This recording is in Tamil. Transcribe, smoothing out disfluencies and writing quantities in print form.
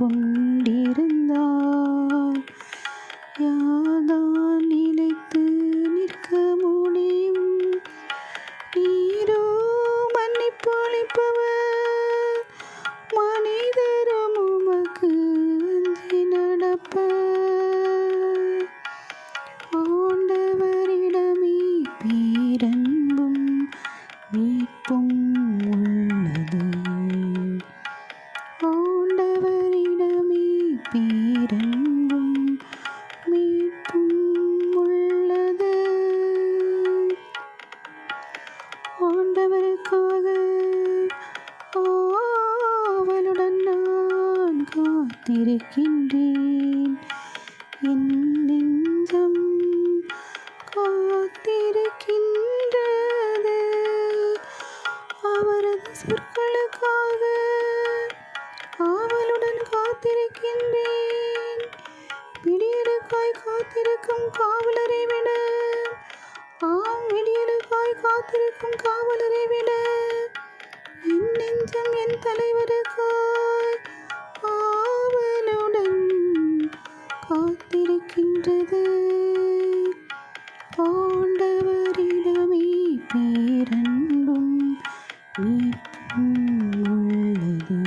கொண்டிருந்தால் யார்தான் நிலைத்து நிற்க முடியும்? நீரோ மன்னிப்பு அளிப்பவர், மனிதரும் உமக்கு அஞ்சி நடப்பர். ஆண்டவரிடமே பேரன்பும் மீட்பும் உள்ளது. ஆண்டவரிடமே பேரன்பும் மீட்பும் உள்ளது. ஆண்டவருக்காக ஆவலுடன் நான் காத்திருக்கின்றேன். என் நெஞ்சம் காத்திருக்கின்றது. அவரது சொற்களுக்காக ஆவலுடன் காத்திருக்கின்றேன். விடியலுக்காய் காத்திருக்கும் காவலரை விட, விடியலுக்காய் காத்திருக்கும் காவலரை விட என் நெஞ்சம் என் தலைவருக்காய் ஆவலுடன் காத்திருக்கின்றது. ஆண்டவரிடமே பேரன்பும் மீட்பும் உள்ளது.